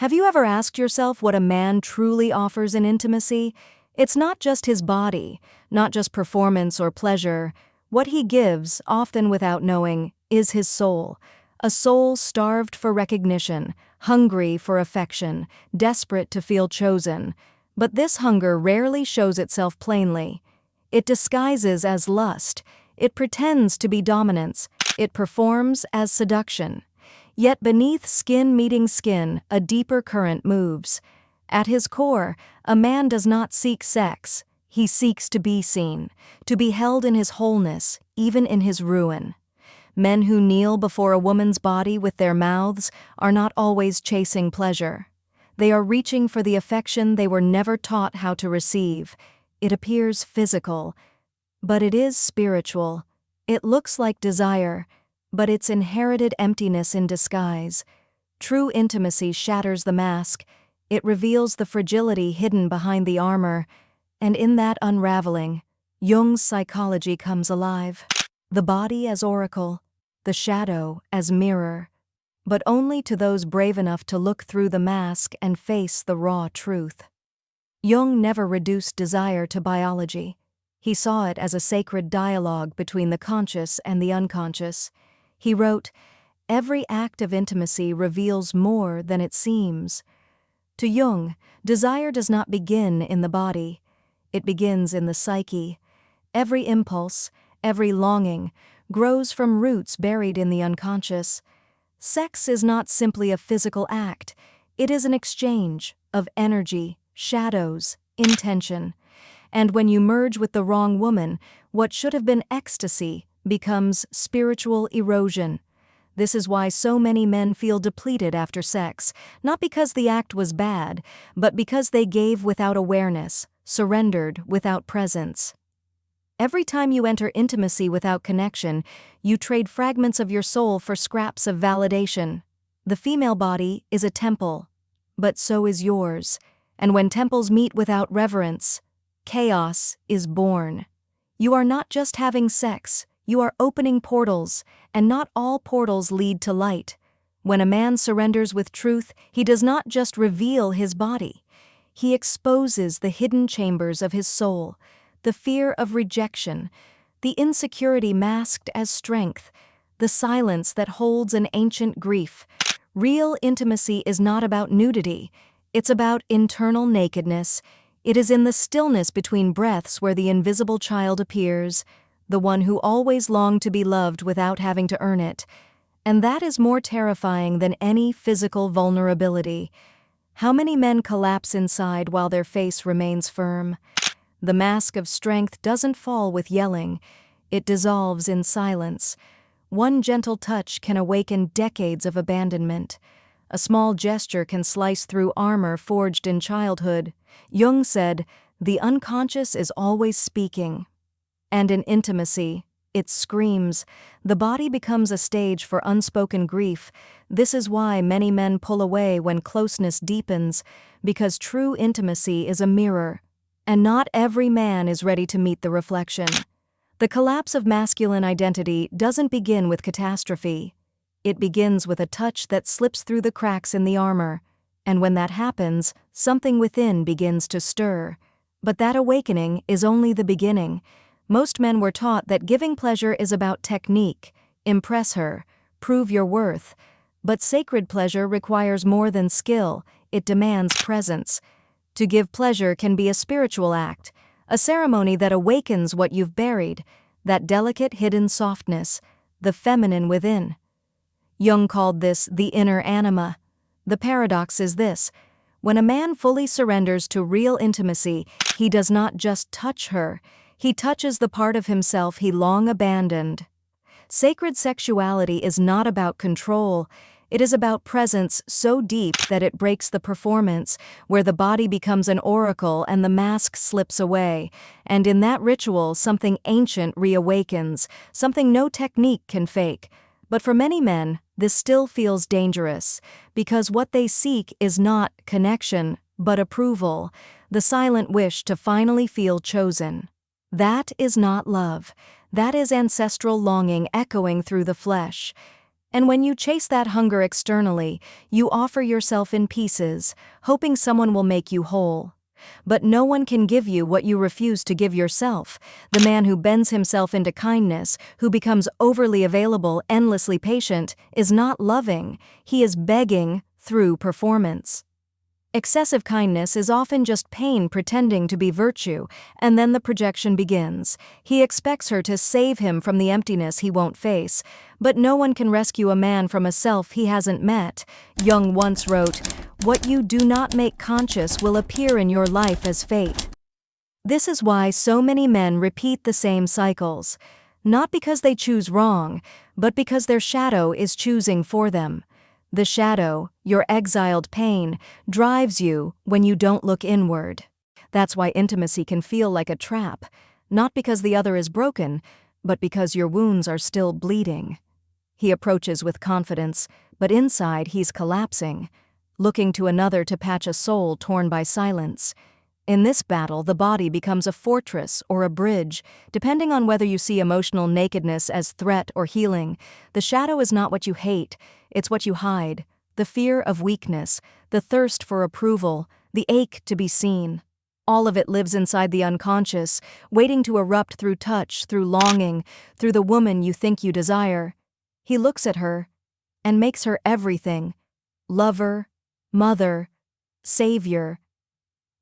Have you ever asked yourself what a man truly offers in intimacy? It's not just his body, not just performance or pleasure. What he gives, often without knowing, is his soul. A soul starved for recognition, hungry for affection, desperate to feel chosen. But this hunger rarely shows itself plainly. It disguises as lust. It pretends to be dominance. It performs as seduction. Yet beneath skin meeting skin, a deeper current moves. At his core, a man does not seek sex. He seeks to be seen, to be held in his wholeness, even in his ruin. Men who kneel before a woman's body with their mouths are not always chasing pleasure. They are reaching for the affection they were never taught how to receive. It appears physical, but it is spiritual. It looks like desire, but it's inherited emptiness in disguise. True intimacy shatters the mask. It reveals the fragility hidden behind the armor, and in that unraveling, Jung's psychology comes alive. The body as oracle, the shadow as mirror, but only to those brave enough to look through the mask and face the raw truth. Jung never reduced desire to biology. He saw it as a sacred dialogue between the conscious and the unconscious. He wrote, "Every act of intimacy reveals more than it seems." To Jung, desire does not begin in the body. It begins in the psyche. Every impulse, every longing, grows from roots buried in the unconscious. Sex is not simply a physical act. It is an exchange of energy, shadows, intention. And when you merge with the wrong woman, what should have been ecstasy becomes spiritual erosion. This is why so many men feel depleted after sex, not because the act was bad, but because they gave without awareness, surrendered without presence. Every time you enter intimacy without connection, you trade fragments of your soul for scraps of validation. The female body is a temple, but so is yours. And when temples meet without reverence, chaos is born. You are not just having sex, you are opening portals, and not all portals lead to light. When a man surrenders with truth, he does not just reveal his body. He exposes the hidden chambers of his soul, the fear of rejection, the insecurity masked as strength, the silence that holds an ancient grief. Real intimacy is not about nudity. It's about internal nakedness. It is in the stillness between breaths where the invisible child appears, the one who always longed to be loved without having to earn it. And that is more terrifying than any physical vulnerability. How many men collapse inside while their face remains firm? The mask of strength doesn't fall with yelling. It dissolves in silence. One gentle touch can awaken decades of abandonment. A small gesture can slice through armor forged in childhood. Jung said, "The unconscious is always speaking." And in intimacy, it screams. The body becomes a stage for unspoken grief. This is why many men pull away when closeness deepens, because true intimacy is a mirror, and not every man is ready to meet the reflection. The collapse of masculine identity doesn't begin with catastrophe. It begins with a touch that slips through the cracks in the armor, and when that happens, something within begins to stir. But that awakening is only the beginning. Most men were taught that giving pleasure is about technique, impress her, prove your worth. But sacred pleasure requires more than skill, it demands presence. To give pleasure can be a spiritual act, a ceremony that awakens what you've buried, that delicate hidden softness, the feminine within. Jung called this the inner anima. The paradox is this: when a man fully surrenders to real intimacy, he does not just touch her, he touches the part of himself he long abandoned. Sacred sexuality is not about control. It is about presence so deep that it breaks the performance, where the body becomes an oracle and the mask slips away. And in that ritual, something ancient reawakens, something no technique can fake. But for many men, this still feels dangerous, because what they seek is not connection, but approval, the silent wish to finally feel chosen. That is not love. That is ancestral longing echoing through the flesh. And when you chase that hunger externally, you offer yourself in pieces, hoping someone will make you whole. But no one can give you what you refuse to give yourself. The man who bends himself into kindness, who becomes overly available, endlessly patient, is not loving. He is begging through performance. Excessive kindness is often just pain pretending to be virtue, and then the projection begins. He expects her to save him from the emptiness he won't face. But no one can rescue a man from a self he hasn't met. Jung once wrote, "What you do not make conscious will appear in your life as fate." This is why so many men repeat the same cycles. Not because they choose wrong, but because their shadow is choosing for them. The shadow, your exiled pain, drives you when you don't look inward. That's why intimacy can feel like a trap, not because the other is broken, but because your wounds are still bleeding. He approaches with confidence, but inside he's collapsing, looking to another to patch a soul torn by silence. In this battle, the body becomes a fortress or a bridge, depending on whether you see emotional nakedness as threat or healing. The shadow is not what you hate, it's what you hide. The fear of weakness, the thirst for approval, the ache to be seen. All of it lives inside the unconscious, waiting to erupt through touch, through longing, through the woman you think you desire. He looks at her and makes her everything: lover, mother, savior.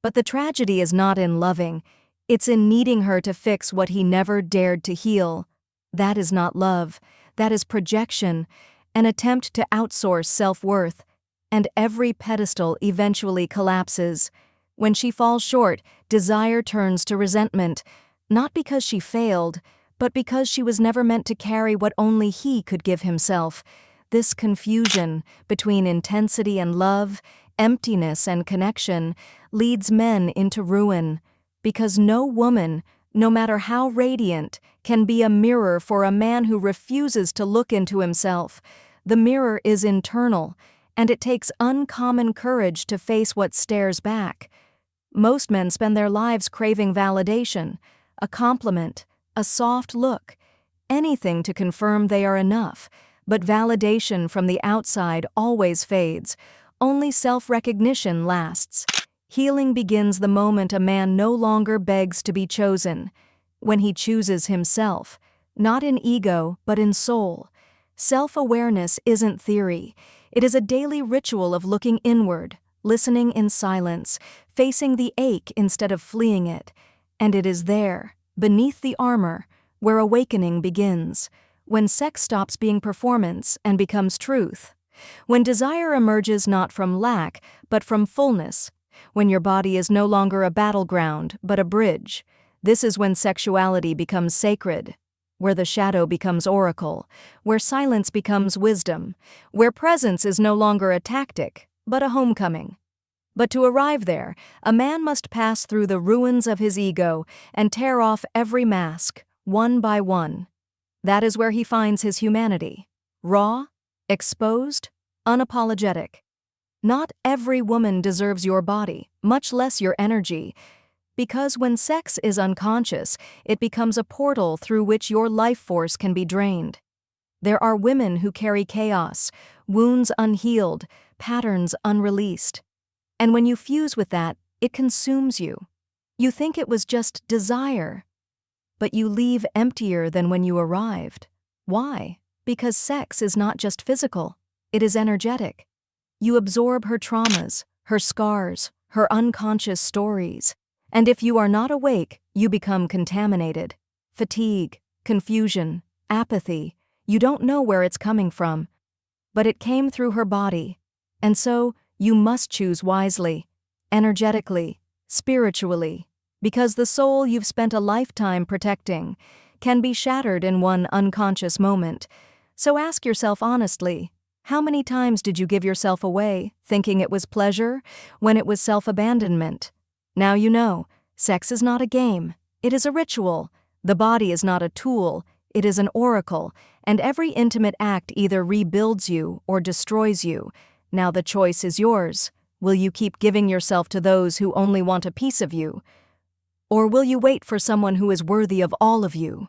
But the tragedy is not in loving, it's in needing her to fix what he never dared to heal. That is not love, that is projection, an attempt to outsource self-worth, and every pedestal eventually collapses. When she falls short, desire turns to resentment, not because she failed, but because she was never meant to carry what only he could give himself. This confusion between intensity and love, emptiness and connection, leads men into ruin, because no woman, no matter how radiant, can be a mirror for a man who refuses to look into himself. The mirror is internal, and it takes uncommon courage to face what stares back. Most men spend their lives craving validation, a compliment, a soft look, anything to confirm they are enough. But validation from the outside always fades. Only self-recognition lasts. Healing begins the moment a man no longer begs to be chosen, when he chooses himself, not in ego but in soul. Self-awareness isn't theory. It is a daily ritual of looking inward, listening in silence, facing the ache instead of fleeing it. And it is there, beneath the armor, where awakening begins, when sex stops being performance and becomes truth. When desire emerges not from lack, but from fullness. When your body is no longer a battleground, but a bridge. This is when sexuality becomes sacred, where the shadow becomes oracle, where silence becomes wisdom, where presence is no longer a tactic, but a homecoming. But to arrive there, a man must pass through the ruins of his ego and tear off every mask, one by one. That is where he finds his humanity. Raw, exposed, unapologetic. Not every woman deserves your body, much less your energy, because when sex is unconscious, it becomes a portal through which your life force can be drained. There are women who carry chaos, wounds unhealed, patterns unreleased. And when you fuse with that, it consumes you. You think it was just desire, but you leave emptier than when you arrived. Why? Because sex is not just physical, it is energetic. You absorb her traumas, her scars, her unconscious stories. And if you are not awake, you become contaminated. Fatigue, confusion, apathy. You don't know where it's coming from. But it came through her body. And so, you must choose wisely, energetically, spiritually, because the soul you've spent a lifetime protecting can be shattered in one unconscious moment. So ask yourself honestly, how many times did you give yourself away, thinking it was pleasure, when it was self-abandonment? Now you know, sex is not a game, it is a ritual. The body is not a tool, it is an oracle, and every intimate act either rebuilds you or destroys you. Now the choice is yours. Will you keep giving yourself to those who only want a piece of you? Or will you wait for someone who is worthy of all of you?